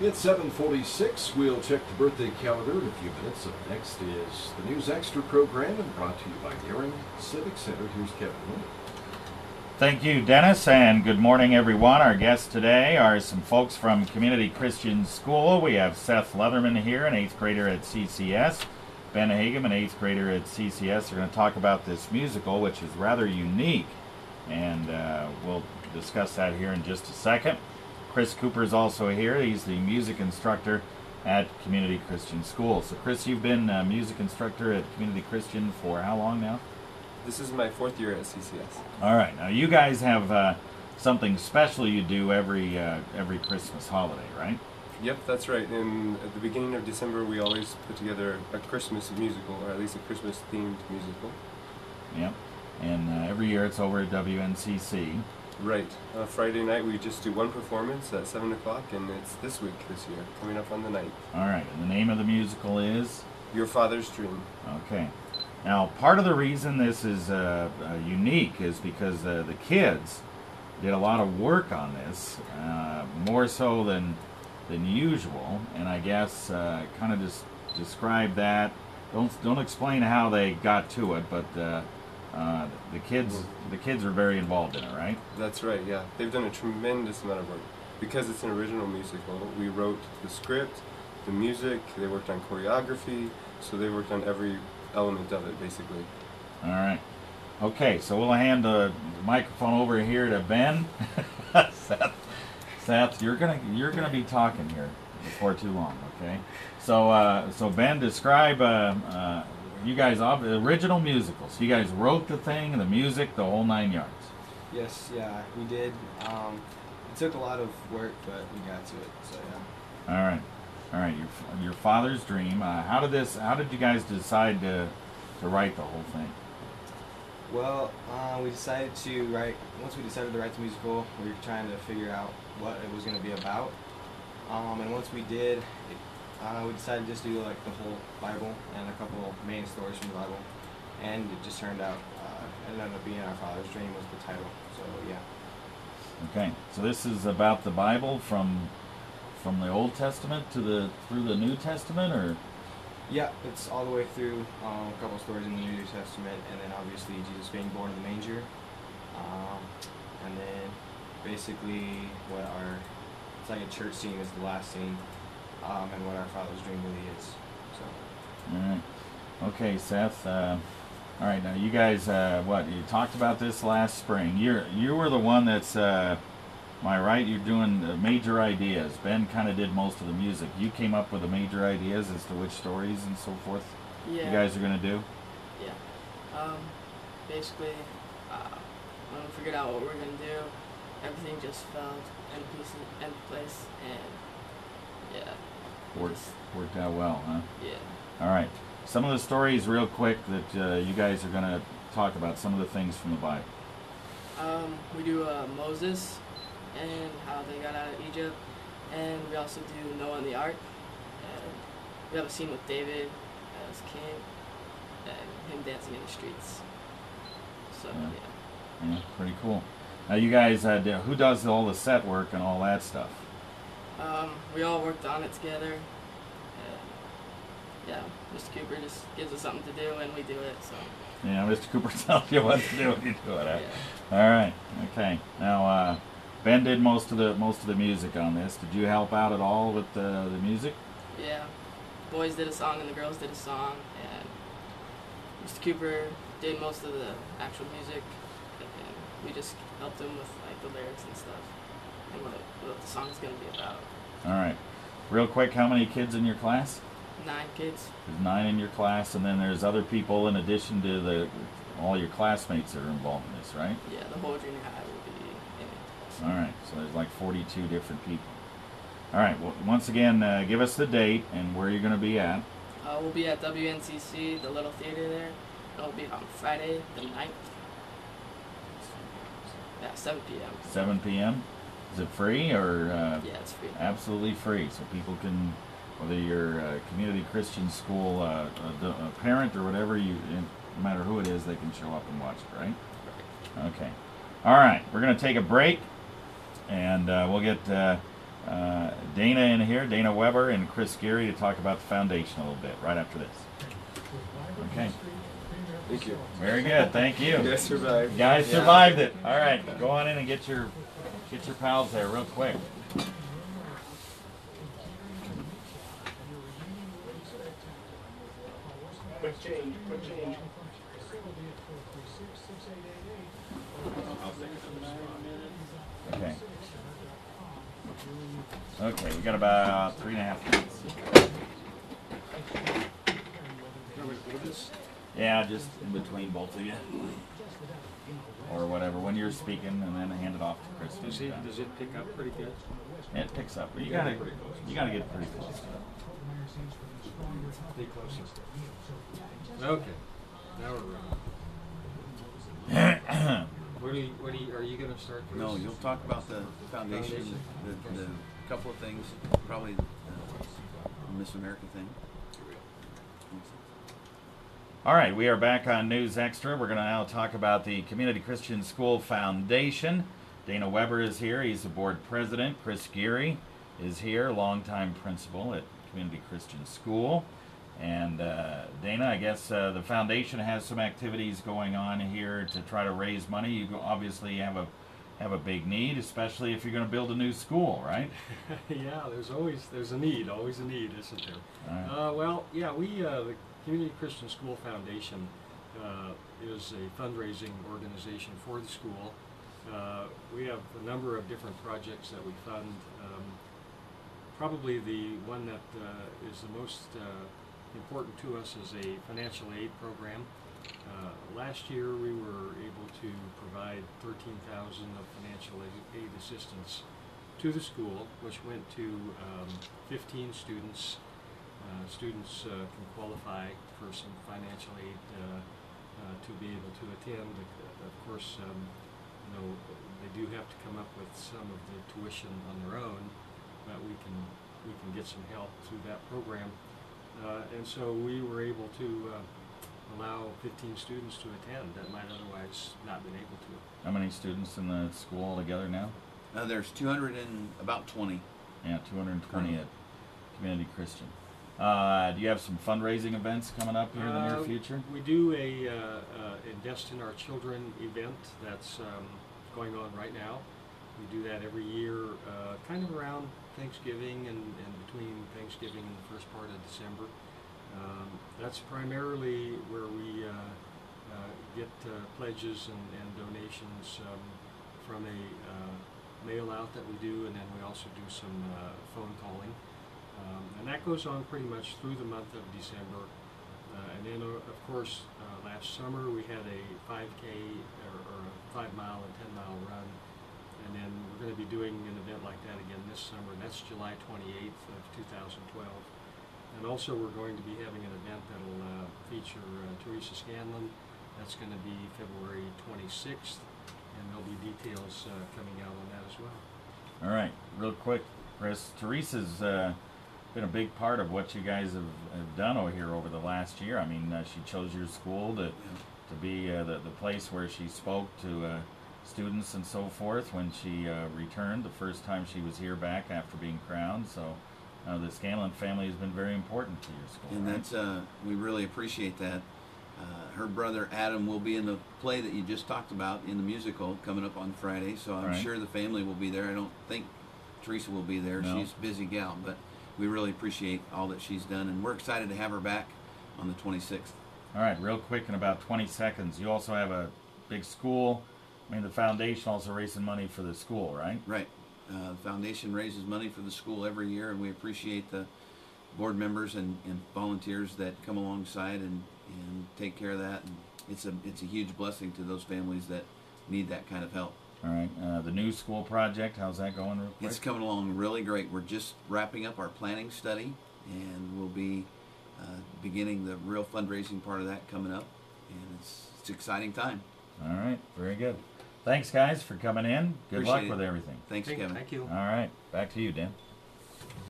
It's 7:46. We'll check the birthday calendar in a few minutes. Up next is the News Extra program, and brought to you by Geary Civic Center. Here's Kevin. Thank you, Dennis, and good morning, everyone. Our guests today are some folks from Community Christian School. We have Seth Leatherman here, an 8th grader at CCS. Ben Heggem, an 8th grader at CCS. They're going to talk about this musical, which is rather unique, and we'll discuss that here in just a second. Chris Cooper is also here. He's the music instructor at Community Christian School. So, Chris, you've been a music instructor at Community Christian for how long now? This is my 4th year at CCS. All right. Now, you guys have something special you do every Christmas holiday, right? Yep, that's right. And at the beginning of December, we always put together a Christmas musical, or at least a Christmas-themed musical. Yep. And every year it's over at WNCC. Right. Friday night, we just do one performance at 7 o'clock, and it's this week, this year, coming up on the 9th. All right. And the name of the musical is? Your Father's Dream. Okay. Now, part of the reason this is unique is because the kids did a lot of work on this, more so than usual, and I guess kind of just describe that. Don't explain how they got to it, but the kids are very involved in it, right? That's right. Yeah, they've done a tremendous amount of work because it's an original musical. We wrote the script, the music. They worked on choreography, so they worked on every element of it, basically. All right. Okay, so we'll hand the microphone over here to Ben. Seth, you're gonna be talking here before too long. Okay. So Ben, describe you guys original musicals. You guys wrote the thing, the music, the whole 9 yards. Yes, yeah, we did. It took a lot of work, but we got to it. So yeah. All right. Your Father's Dream. How did you guys decide to write the whole thing? Well, we decided to write. Once we decided to write the musical, we were trying to figure out what it was going to be about. And once we did, we decided to just do like the whole Bible and a couple main stories from the Bible, and it just turned out. It ended up being Our Father's Dream was the title. So yeah. Okay, so this is about the Bible from the Old Testament through the New Testament, or? Yeah, it's all the way through a couple stories in the New Testament, and then obviously Jesus being born in the manger, and then basically it's like a church scene is the last scene, and what Our Father's Dream really is. So. All right. Okay, Seth. All right, now you guys, you talked about this last spring. You were the one that's. Am I right? You're doing major ideas. Ben kind of did most of the music. You came up with the major ideas as to which stories and so forth you guys are going to do? Yeah. Basically, when we figured out what we were going to do, everything just fell into place, and yeah. Worked out well, huh? Yeah. All right. Some of the stories real quick that you guys are going to talk about, some of the things from the Bible. We do Moses and how they got out of Egypt, and we also do Noah and the Ark, and we have a scene with David as king, and him dancing in the streets. So yeah, pretty cool. Now you guys, who does all the set work and all that stuff? We all worked on it together, and yeah, Mr. Cooper just gives us something to do, and we do it. So yeah, Mr. Cooper tells you what to do when you do it. Yeah. All right, okay. Now Ben did most of the music on this. Did you help out at all with the music? Yeah, boys did a song and the girls did a song, and Mr. Cooper did most of the actual music, and we just helped him with like the lyrics and stuff, and what the song's gonna be about. All right, real quick, how many kids in your class? 9 kids. There's 9 in your class, and then there's other people in addition to all your classmates that are involved in this, right? Yeah, the whole junior high will be in it. All right, so there's like 42 different people. All right, well, once again, give us the date and where you're going to be at. We'll be at WNCC, the little theater there. It'll be on Friday, the 9th. Yeah, 7 p.m. 7 p.m.? Is it free or? Yeah, it's free. Absolutely free, so people can, whether you're a community Christian school, a parent or whatever, no matter who it is, they can show up and watch it, right? Right. Okay. All right, we're going to take a break, and we'll get Dana in here, Dana Weber and Chris Geary, to talk about the foundation a little bit right after this. Okay. Thank you. Very good. Thank you. You guys survived. You guys survived it. All right. Go on in and get your pals there real quick. Quick change, quick change. Okay. Okay, we got about 3.5 minutes. Yeah, just in between both of you. Or whatever, when you're speaking, and then hand it off to Chris. Does it pick up pretty good? It picks up, but you gotta get pretty close to it. Stay closer. Okay. Now we're running. Are you going to start first? No, you'll talk about the foundation, the couple of things, probably the Miss America thing. All right, we are back on News Extra. We're going to now talk about the Community Christian School Foundation. Dana Weber is here. He's the board president. Chris Geary is here, longtime principal at Community Christian School. And Dana, I guess the foundation has some activities going on here to try to raise money. You obviously have a big need, especially if you're going to build a new school, right? Yeah, there's a need, isn't there? Right. The Community Christian School Foundation is a fundraising organization for the school. We have a number of different projects that we fund. Probably the one that is the most important to us is a financial aid program. Last year we were able to provide $13,000 of financial aid assistance to the school, which went to 15 students. Students can qualify for some financial aid to be able to attend. Of course, they do have to come up with some of the tuition on their own, but we can get some help through that program. And so we were able to allow 15 students to attend that might otherwise not been able to. How many students in the school altogether now? There's 220. Yeah, 220 at Community Christian. Do you have some fundraising events coming up here in the near future? We do a Invest in Our Children event that's going on right now. We do that every year, kind of around Thanksgiving and between Thanksgiving and the first part of December. That's primarily where we get pledges and donations from a mail out that we do, and then we also do some phone calling. And that goes on pretty much through the month of December. And then, of course, last summer we had a 5K or a 5-mile and 10-mile run. And then we're going to be doing an event like that again this summer. That's July 28th of 2012. And also we're going to be having an event that will feature Teresa Scanlon. That's going to be February 26th. And there'll be details coming out on that as well. All right, real quick, Chris. Teresa's been a big part of what you guys have done over here over the last year. I mean, she chose your school to be the place where she spoke to students and so forth when she returned the first time she was here back after being crowned. So the Scanlon family has been very important to your school. And right? that's we really appreciate that. Her brother Adam will be in the play that you just talked about in the musical coming up on Friday, so I'm sure the family will be there. I don't think Teresa will be there. No. She's a busy gal, but we really appreciate all that she's done, and we're excited to have her back on the 26th. All right, real quick, in about 20 seconds, you also have a big school. I mean, the foundation also raising money for the school, right? Right. The foundation raises money for the school every year, and we appreciate the board members and volunteers that come alongside and take care of that. And it's a huge blessing to those families that need that kind of help. All right. The new school project, how's that going real quick? It's coming along really great. We're just wrapping up our planning study, and we'll be beginning the real fundraising part of that coming up. And it's an exciting time. All right. Very good. Thanks, guys, for coming in. Good luck Appreciate with it. everything. Thanks, Kevin. Thank you. All right. Back to you, Dan.